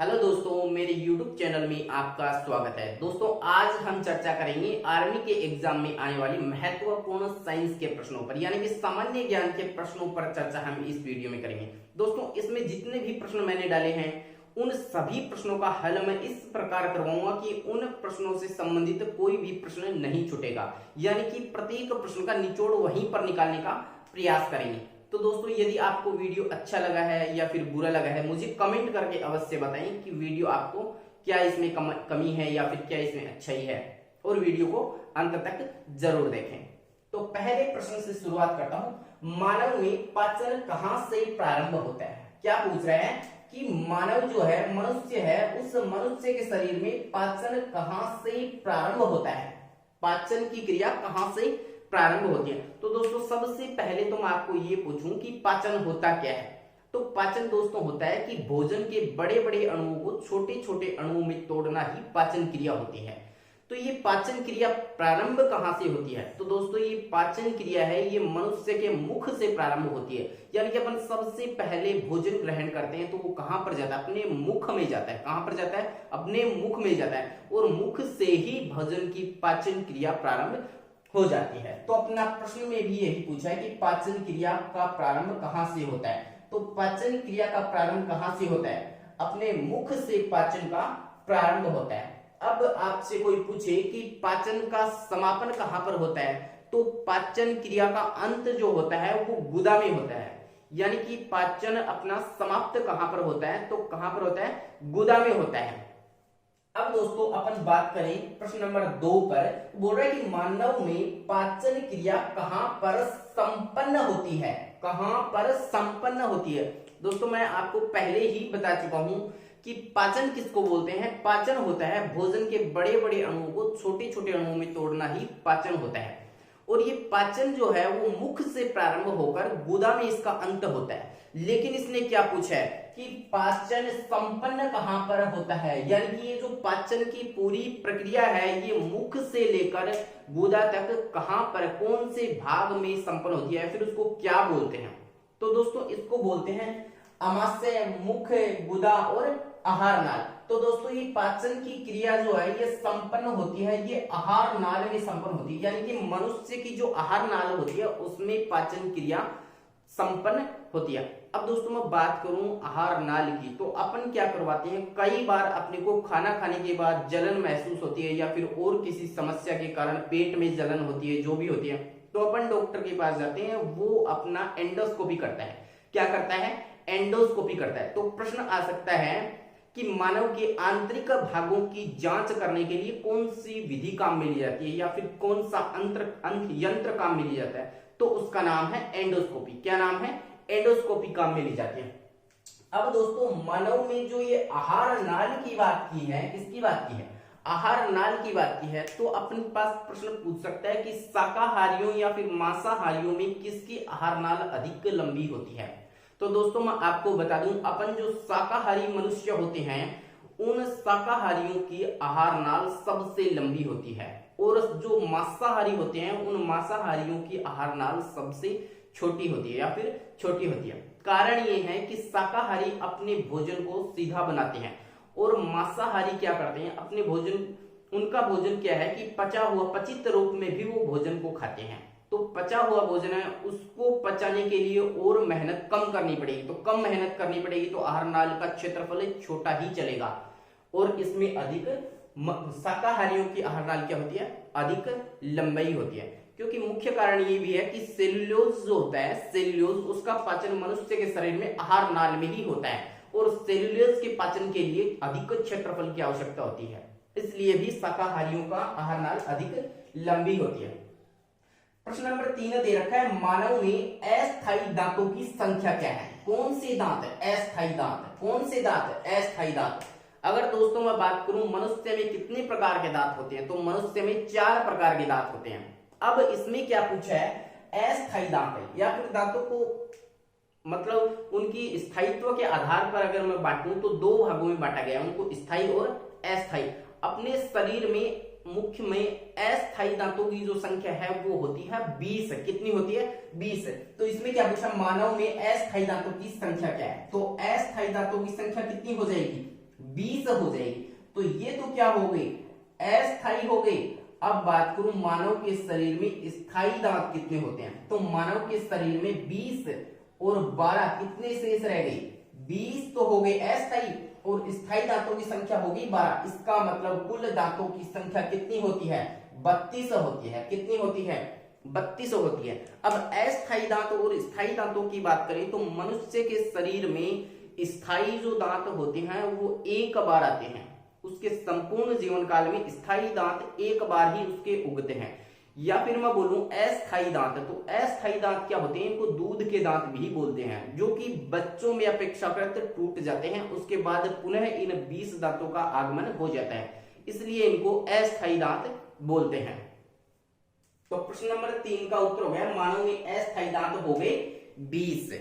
Hello दोस्तों, मेरे YouTube channel में आपका स्वागत है। दोस्तों, आज हम चर्चा करेंगे आर्मी के एग्जाम में आने वाली महत्वपूर्ण साइंस के प्रश्नों पर, यानी कि सामान्य ज्ञान के प्रश्नों पर चर्चा हम इस वीडियो में करेंगे। दोस्तों, इसमें जितने भी प्रश्न मैंने डाले हैं उन सभी प्रश्नों का हल मैं इस प्रकार करवाऊंगा कि उन प्रश्नों से संबंधित कोई भी प्रश्न नहीं छूटेगा, यानी कि प्रत्येक प्रश्न का निचोड़ वहीं पर निकालने का प्रयास करेंगे। तो दोस्तों, यदि आपको वीडियो अच्छा लगा है या फिर बुरा लगा है, मुझे कमेंट करके अवश्य बताएं कि वीडियो आपको क्या इसमें कमी है या फिर क्या इसमें अच्छाई है, और वीडियो को अंत तक जरूर देखें। तो पहले प्रश्न से शुरुआत करता हूं। मानव में पाचन कहां से प्रारंभ होता है? क्या पूछ रहे हैं कि मानव जो है, मनुष्य है, उस मनुष्य के शरीर में पाचन कहां से प्रारंभ होता है? पाचन की क्रिया कहां से प्रारंभ होती है? तो दोस्तों, सबसे पहले तो मैं आपको ये पूछूं कि पाचन होता क्या है। तो पाचन दोस्तों होता है कि भोजन के बड़े बड़े अणुओं को छोटे छोटे अणुओं में तोड़ना ही पाचन क्रिया होती है। तो ये पाचन क्रिया प्रारंभ कहां से होती है? तो दोस्तों, ये पाचन क्रिया है, ये मनुष्य के मुख से प्रारंभ होती है। यानी कि अपन सबसे पहले भोजन ग्रहण करते हैं तो वो कहां पर जाता है? अपने मुख में जाता है। कहां पर जाता है? अपने मुख में जाता है, और मुख से ही भोजन की पाचन क्रिया प्रारंभ हो जाती है। तो अपना प्रश्न में भी यही पूछा है कि पाचन क्रिया का प्रारंभ कहां से होता है? तो पाचन क्रिया का प्रारंभ कहां से होता है? अपने मुख से पाचन का प्रारंभ होता है। अब आपसे कोई पूछे कि पाचन का समापन कहां पर होता है, तो पाचन क्रिया का अंत जो होता है वो गुदा में होता है। यानी कि पाचन अपना समाप्त कहां पर होता है? तो कहां पर होता है? गुदा में होता है। अब दोस्तों, अपन बात करें प्रश्न नंबर 2 पर। बोल रहा है कि मानव में पाचन क्रिया कहां पर संपन्न होती है? कहां पर संपन्न होती है? दोस्तों, मैं आपको पहले ही बता चुका हूं कि पाचन किसको बोलते हैं। पाचन होता है भोजन के बड़े बड़े अणुओं को छोटे छोटे अणुओं में तोड़ना ही पाचन होता है। और ये पाचन जो है वो मुख से प्रारंभ होकर गुदा में इसका अंत होता है। लेकिन इसने क्या पूछा है कि पाचन संपन्न कहां पर होता है? यानी कि ये जो पाचन की पूरी प्रक्रिया है ये मुख से लेकर गुदा तक कहां पर, कौन से भाग में संपन्न होती है, फिर उसको क्या बोलते हैं? तो दोस्तों, इसको बोलते हैं आमाशय, मुख, गुदा और आहार नाल। तो दोस्तों, ये पाचन की क्रिया जो है ये संपन्न होती है, ये आहार नाल में संपन्न होती है। यानी कि मनुष्य की जो आहार नाल होती है उसमें पाचन क्रिया संपन्न होती है। अब दोस्तों, मैं बात करूं आहार नाल की, तो अपन क्या करवाते हैं, कई बार अपने को खाना खाने के बाद जलन महसूस होती है या फिर और किसी समस्या के कारण पेट में जलन होती है, जो भी होती है, तो अपन डॉक्टर के पास जाते हैं। वो अपना एंडोस्कोपी करता है। क्या करता है? एंडोस्कोपी करता है। तो प्रश्न आ सकता है कि मानव के आंतरिक भागों की जांच करने के लिए कौन सी विधि काम में ली जाती है, या फिर कौन सा यंत्र काम में लिया जाता है? तो उसका नाम है एंडोस्कोपी। क्या नाम है? एंडोस्कोपी काम में ली जाती है। अब दोस्तों, मानव में जो ये आहार नाल की बात की है, किसकी बात की है? आहार नाल की बात की है। तो अपने पास प्रश्न पूछ सकता है कि शाकाहारियों या फिर मांसाहारियों में किसकी आहार नाल अधिक लंबी होती है? तो दोस्तों, मैं आपको बता दूं, अपन जो शाकाहारी मनुष्य होते हैं उन शाकाहारियों की आहार नाल सबसे लंबी होती है, और जो मांसाहारी होते हैं उन मांसाहारियों की आहार नाल सबसे छोटी होती है या फिर छोटी होती है। कारण ये है कि शाकाहारी अपने भोजन को सीधा बनाते हैं, और मांसाहारी क्या करते हैं, अपने भोजन, उनका भोजन क्या है कि पचा हुआ, पचित रूप में भी वो भोजन को खाते हैं। तो पचा हुआ भोजन है, उसको पचाने के लिए और मेहनत कम करनी पड़ेगी। तो कम मेहनत करनी पड़ेगी तो आहार नाल का क्षेत्रफल छोटा ही चलेगा, और इसमें अधिक शाकाहारियों की आहार नाल क्या होती है? अधिक लंबाई होती है। क्योंकि मुख्य कारण ये भी है कि सेल्यूलोज जो होता है, सेल्यूलोज, उसका पाचन मनुष्य के शरीर में आहार नाल में ही होता है, और सेल्यूलोज के पाचन के लिए अधिक क्षेत्रफल की आवश्यकता होती है। इसलिए भी शाकाहारियों का आहार नाल अधिक लंबी होती है। प्रश्न नंबर 3 दे रखा है, मानव में अस्थायी दांतों की संख्या क्या है? कौन से दांत है? अस्थायी दांत। कौन से दांत? अस्थायी दांत। अगर दोस्तों मैं बात करूं मनुष्य में कितने प्रकार के दांत होते हैं, तो मनुष्य में 4 प्रकार के दांत होते हैं। अब इसमें क्या पूछा है? अस्थायी दांत है, या फिर दांतों को मतलब उनकी स्थायित्व के आधार पर अगर मैं बांटूं तो 2 भागों में बांटा गया है, उनको स्थायी और अस्थायी। अपने शरीर में मुख्य में अस्थायी दांतों की जो संख्या है वो होती है 20। कितनी होती है? 20। तो इसमें क्या पूछा, मानव में अस्थायी दांतों की संख्या क्या है? तो अस्थायी दांतों की संख्या कितनी हो जाएगी? 20 हो जाएगी। तो ये तो क्या हो गई, अस्थाई हो गई। अब बात करूं मानव के शरीर में स्थायी दांत कितने होते हैं, तो मानव के शरीर में 20 और 12 कितने शेष रह गई, 20 तो हो गए अस्थायी और स्थायी दांतों की संख्या होगी 12। इसका मतलब कुल दांतों की संख्या कितनी होती है, 32 होती है। कितनी होती है, 32 होती है। अब अस्थायी दांत और स्थायी दांतों की बात करें तो मनुष्य के शरीर में स्थायी जो दांत होते हैं वो एक बार आते हैं, उसके संपूर्ण जीवन काल में स्थायी दांत एक बार ही उसके उगते हैं। या फिर मैं बोलूं अस्थायी दांत, तो अस्थायी दांत क्या होते हैं, इनको दूध के दांत भी बोलते हैं, जो कि बच्चों में अपेक्षाकृत टूट जाते हैं, उसके बाद पुनः इन 20 दांतों का आगमन हो जाता है, इसलिए इनको अस्थायी दांत बोलते हैं। तो प्रश्न नंबर 3 का उत्तर हो गया मानव में अस्थायी दांत हो गए 20।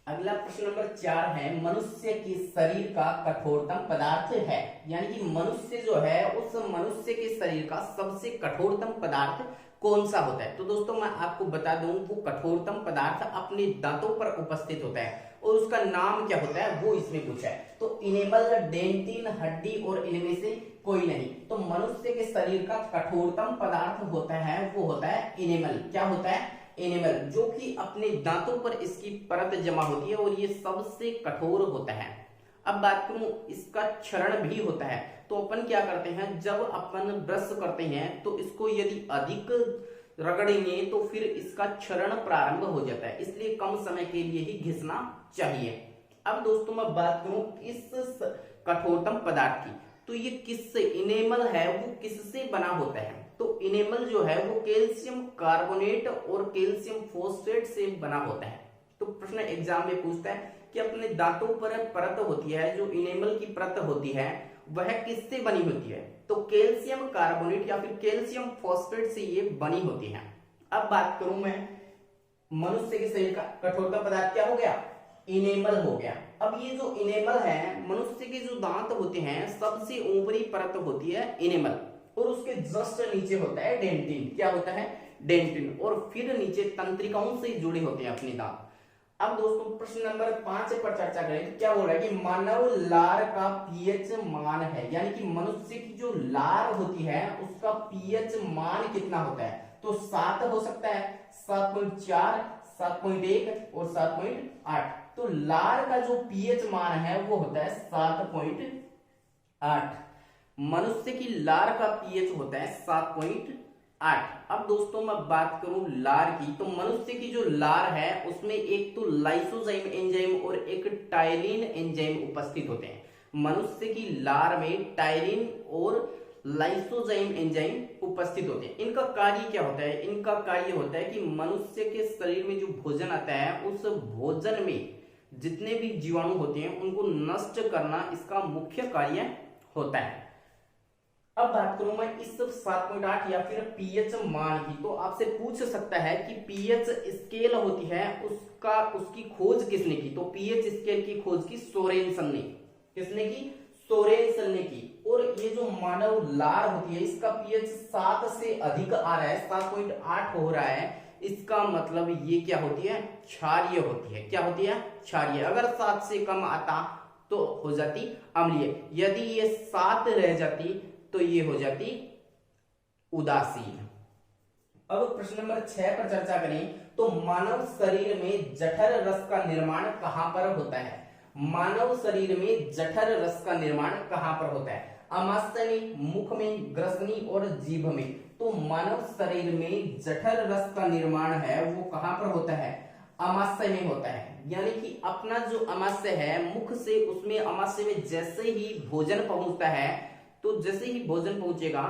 अगला प्रश्न नंबर 4 है मनुष्य के शरीर का कठोरतम पदार्थ है, यानी कि मनुष्य जो है उस मनुष्य के शरीर का सबसे कठोरतम पदार्थ कौन सा होता है। तो दोस्तों मैं आपको बता दूं वो कठोरतम पदार्थ अपने दांतों पर उपस्थित होता है और उसका नाम क्या होता है वो इसमें पूछा है। तो इनेमल, डेंटिन, हड्डी और इनमें से कोई नहीं। तो मनुष्य के शरीर का कठोरतम पदार्थ होता है वो होता है इनेमल। क्या होता है, एनिमल, जो कि अपने दांतों पर इसकी परत जमा होती है और ये सबसे कठोर होता है। अब बात करूं इसका क्षरण भी होता है, तो अपन क्या करते हैं जब अपन ब्रश करते हैं तो इसको यदि अधिक रगड़ेंगे तो फिर इसका क्षरण प्रारंभ हो जाता है, इसलिए कम समय के लिए ही घिसना चाहिए। अब दोस्तों मैं बात करूं इस कठोरतम पदार्थ की, तो ये किससे, इनेमल है वो किससे बना होता है। तो इनेमल जो है वो कैल्शियम कार्बोनेट और कैल्शियम फोस्फेट से बना होता है। तो प्रश्न एग्जाम में पूछता है कि अपने दांतों पर परत होती है, जो इनेमल की परत होती है वह किससे बनी होती है, तो कैल्शियम कार्बोनेट या फिर कैल्शियम फोस्फेट से ये बनी होती है। अब बात करूं मैं मनुष्य के शरीर का कठोरतम पदार्थ क्या हो गया, इनेमल हो गया। अब ये जो इनेमल है, मनुष्य के जो दांत होते हैं सबसे ऊपरी परत होती है इनेमल और उसके जस्ट नीचे होता है डेंटिन। क्या होता है, डेंटिन, और फिर नीचे तंत्रिकाओं से जुड़े होते हैं अपने दांत। अब दोस्तों प्रश्न नंबर 5 पर चर्चा करें। क्या बोल रहा है कि मानव लार का पीएच मान है, यानी कि मनुष्य की जो लार होती है उसका पीएच मान कितना होता है। तो 7 हो सकता है, 7.4, 7.1 और 7.8। तो लार का जो पीएच मान है वो होता है 7.8। मनुष्य की लार का पीएच होता है 7.8। अब दोस्तों मैं बात करूं लार की, तो मनुष्य की जो लार है उसमें एक तो लाइसोजाइम एंजाइम और एक टायलिन एंजाइम उपस्थित होते हैं। मनुष्य की लार में टायलिन और लाइसोजाइम एंजाइम उपस्थित होते हैं। इनका कार्य क्या होता है, इनका कार्य होता है कि मनुष्य के शरीर में जो भोजन आता है उस भोजन में जितने भी जीवाणु होते हैं उनको नष्ट करना इसका मुख्य कार्य होता है। अब बात करूं मैं इस 7.8 या फिर पीएच मान की, तो आपसे पूछ सकता है कि पीएच स्केल होती है उसकी खोज किसने की। तो पीएच स्केल की खोज की सोरेनसन ने। किसने की, सोरेनसन ने की। और ये जो मानव लार होती है इसका पीएच 7 से अधिक आ रहा है, 7.8 हो रहा है, इसका मतलब ये क्या होती है, क्षारीय होती है। क्या होती है, क्षारीय। अगर 7 से कम आता तो हो जाती अम्लीय, यदि ये 7 रह जाती तो ये हो जाती उदासीन। अब प्रश्न नंबर 6 पर चर्चा करें। तो मानव शरीर में जठर रस का निर्माण कहां पर होता है। मानव शरीर में जठर रस का निर्माण कहां पर होता है, आमाशय में, मुख में, ग्रसनी और जीभ में। तो मानव शरीर में जठर रस का निर्माण है वो कहां पर होता है, आमाशय में होता है। यानी कि अपना जो आमाशय है मुख से, उसमें आमाशय में जैसे ही भोजन पहुंचता है, तो जैसे ही भोजन पहुंचेगा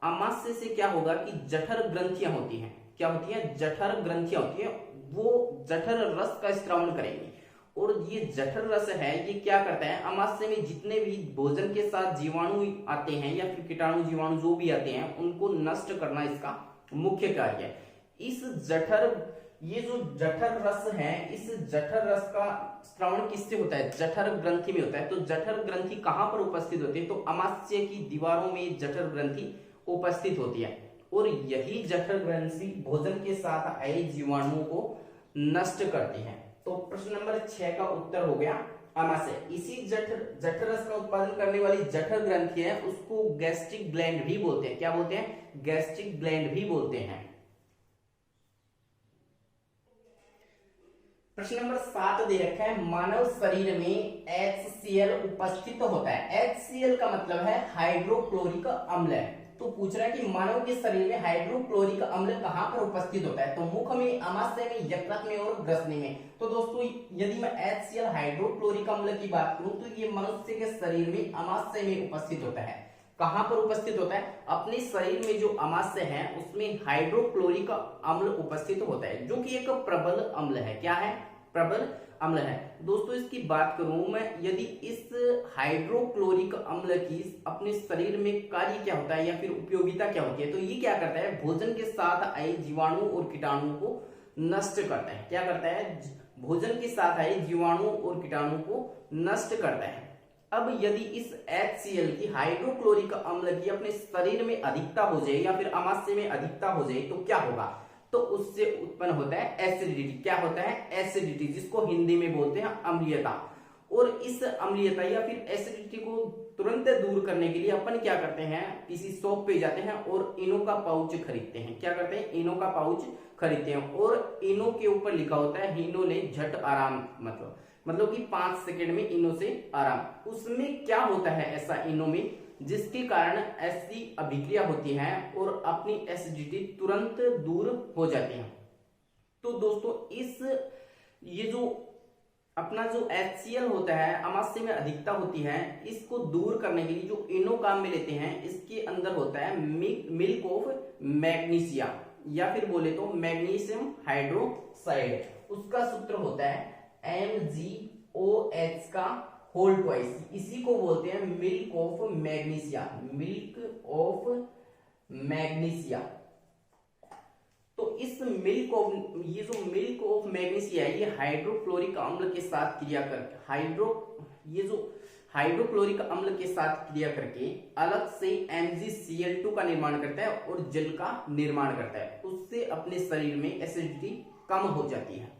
आमाशय से क्या होगा कि जठर ग्रंथियां होती हैं। क्या होती है, जठर ग्रंथियां होती है, वो जठर रस का स्त्रावन करेंगे। और ये जठर रस है ये क्या करता है, आमाशय में जितने भी भोजन के साथ जीवाणु आते हैं या फिर कीटाणु जीवाणु जो भी आते हैं उनको नष्ट करना इसका मुख्य कार्य है। इस जठर, ये जो जठर रस है, इस जठर रस का स्त्रावण किससे होता है, जठर ग्रंथि में होता है। तो जठर ग्रंथि कहां पर उपस्थित होती है, तो आमाशय की दीवारों में जठर ग्रंथि उपस्थित होती है और यही जठर ग्रंथि भोजन के साथ आए जीवाणुओं को नष्ट करती है। तो प्रश्न नंबर 6 का उत्तर हो गया अमाशय। इसी जठर रस का उत्पादन करने वाली जठर ग्रंथि है उसको गैस्ट्रिक ग्लैंड भी बोलते हैं। क्या बोलते हैं? गैस्ट्रिक ग्लैंड भी बोलते हैं। प्रश्न नंबर 7 दे रखा है, मानव शरीर में HCl उपस्थित होता है। HCl का मतलब है हाइड्रोक्लोरिक अम्ल। तो पूछ रहा है कि मानव के शरीर में हाइड्रोक्लोरिक अम्ल कहां पर उपस्थित होता है? तो मुख में, अमाशय में, यकृत में और ग्रसनी में। तो दोस्तों यदि मैं HCl हाइड्रोक्लोरिक अम्ल की बात करूं तो ये मनुष्य के शरीर में अमाशय में उपस्थित होता है। कहां पर उपस्थित होता है? अपने शरीर में जो अमाशय है उसमें हाइड्रोक्लोरिक अम्ल उपस्थित होता है, जो कि एक प्रबल अम्ल है। क्या है? प्रबल अम्ल है। दोस्तों इसकी बात करूं मैं, यदि इस हाइड्रोक्लोरिक अम्ल की अपने शरीर में कार्य क्या होता है या फिर उपयोगिता क्या होती है, तो ये क्या करता है? भोजन के साथ आए जीवाणु और कीटाणु को नष्ट करता है। क्या करता है? भोजन के साथ आए जीवाणु और कीटाणु को नष्ट करता है। अब यदि इस HCl की, हाइड्रोक्लोरिक अम्ल की अपने शरीर में अधिकता हो जाए या फिर अमाशय में अधिकता हो जाए तो क्या होगा? तो उससे उत्पन्न होता है एसिडिटी। क्या होता है? एसिडिटी, जिसको हिंदी में बोलते हैं अम्लीयता। और इस अम्लीयता या फिर एसिडिटी को तुरंत दूर करने के लिए अपन क्या करते हैं? किसी शॉप पे जाते हैं और इनो का पाउच खरीदते हैं। क्या करते हैं? इनो का पाउच खरीदते हैं और इनो के ऊपर लिखा होता है इनो ले झट आराम, मतलब कि 5 सेकंड में इनो से आराम। उसमें क्या होता है ऐसा इनो में, जिसके कारण ऐसी अभिक्रिया होती है और अपनी एसिडिटी तुरंत दूर हो जाती है। तो दोस्तों ये जो अपना जो HCl होता है, अमाशय में अधिकता होती है, इसको दूर करने के लिए जो इनो काम में लेते हैं, इसके अंदर होता है मिल्क ऑफ मैग्नीशिया या फिर बोले तो मैग्नीशियम हाइड्रोक्साइड। उसका सूत्र होता है MgOH का होल ट्वाइस। इसी को बोलते हैं milk of magnesia, milk of magnesia. तो इस ये जो मिल्क ऑफ मैग्नीशिया है, ये हाइड्रोक्लोरिक अम्ल के साथ क्रिया करके ये जो हाइड्रोक्लोरिक अम्ल के साथ क्रिया करके अलग से MgCl2 का निर्माण करता है और जल का निर्माण करता है। उससे अपने शरीर में एसिडिटी कम हो जाती है।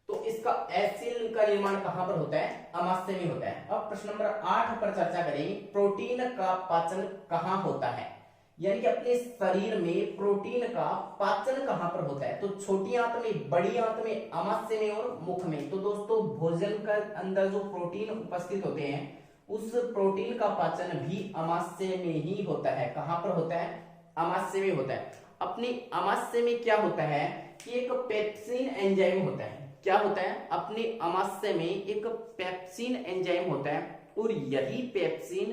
तो इसका HCl का निर्माण कहां पर होता है? अमाशय में होता है। अब प्रश्न नंबर 8 पर चर्चा करेंगे, प्रोटीन का पाचन कहां होता है? यानी कि अपने शरीर में प्रोटीन का पाचन कहां पर होता है? तो छोटी आंत में, बड़ी आंत में, अमाशय में और मुख में। तो दोस्तों भोजन का अंदर जो प्रोटीन उपस्थित होते हैं उस प्रोटीन का पाचन भी अमाशय में ही होता है। कहां पर होता है? अमाशय में होता है। अपने अमाशय में क्या होता है कि एक पेप्सिन एंजाइम होता है। क्या होता है? अपने अमाशय में एक पेप्सिन एंजाइम होता है और यही पेप्सिन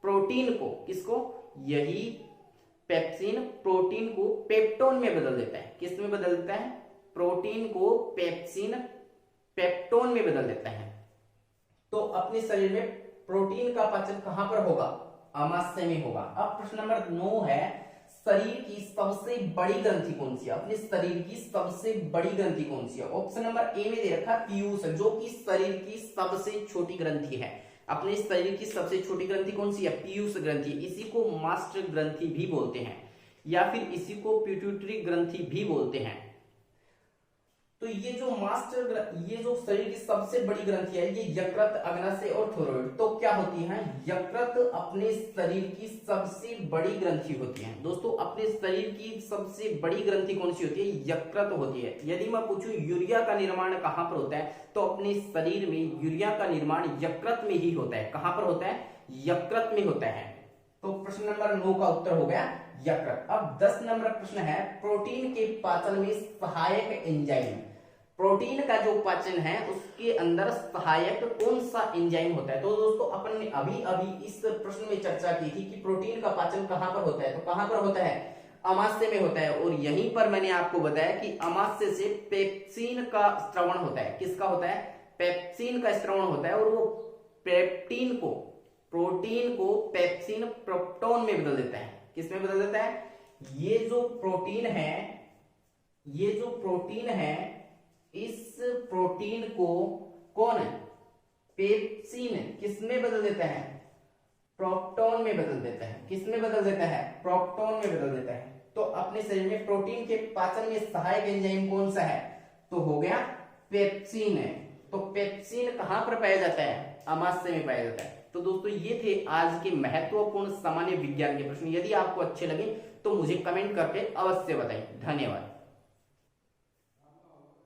प्रोटीन को, किसको? यही पेप्सिन प्रोटीन को पेप्टोन में बदल देता है। किस में बदल देता है? प्रोटीन को पेप्टोन में बदल देता है। तो अपने शरीर में प्रोटीन का पाचन कहां पर होगा? अमाशय में होगा। अब प्रश्न नंबर 9 है, शरीर की सबसे बड़ी ग्रंथि कौन सी है? अपने शरीर की सबसे बड़ी ग्रंथि कौन सी है? ऑप्शन नंबर ए में दे रखा पीयूष, जो कि शरीर की सबसे छोटी ग्रंथि है। अपने शरीर की सबसे छोटी ग्रंथि कौन सी है? पीयूष ग्रंथि। इसी को मास्टर ग्रंथि भी बोलते हैं या फिर इसी को पिट्यूटरी ग्रंथि भी बोलते हैं। तो ये जो शरीर की सबसे बड़ी ग्रंथि है, ये यकृत, अग्नाशय और थायराइड। तो क्या होती है? यकृत अपने शरीर की सबसे बड़ी ग्रंथि होती है। दोस्तों अपने शरीर की सबसे बड़ी ग्रंथि कौन सी होती है? यकृत होती है। यदि मैं पूछूं यूरिया का निर्माण कहां पर होता है, तो अपने शरीर में यूरिया का निर्माण यकृत में ही होता है। कहां पर होता है? यकृत में होता है। तो प्रश्न नंबर 9 का उत्तर हो गया यकृत। अब 10 नंबर प्रश्न है, प्रोटीन के पाचन में सहायक एंजाइम। प्रोटीन का जो पाचन है उसके अंदर सहायक कौन सा एंजाइम होता है? तो दोस्तों अपन ने अभी इस प्रश्न में चर्चा की थी कि प्रोटीन का पाचन कहां पर होता है। तो कहां पर होता है? अमाशय में होता है। और यहीं पर मैंने आपको बताया कि अमाशय से पेप्सिन का स्रवण होता है। किसका होता है? पेप्सिन का स्रवण होता है और वो प्रोटीन को पेप्सिन प्रोप्टोन में बदल देता है। किस में बदल देता है? ये जो प्रोटीन है इस प्रोटीन को कौन है? पेप्सिन किस में बदल देता है? प्रोप्टोन में बदल देता है। किस में बदल देता है? प्रोप्टोन में बदल देता है। तो अपने शरीर में प्रोटीन के पाचन में सहायक एंजाइम कौन सा है? तो हो गया पेप्सिन है। तो पेप्सिन कहां पर पाया जाता है? अमाशय में पाया जाता है। तो दोस्तों ये थे आज के महत्वपूर्ण सामान्य विज्ञान के प्रश्न। यदि आपको अच्छे लगे तो मुझे कमेंट करके अवश्य बताएं। धन्यवाद।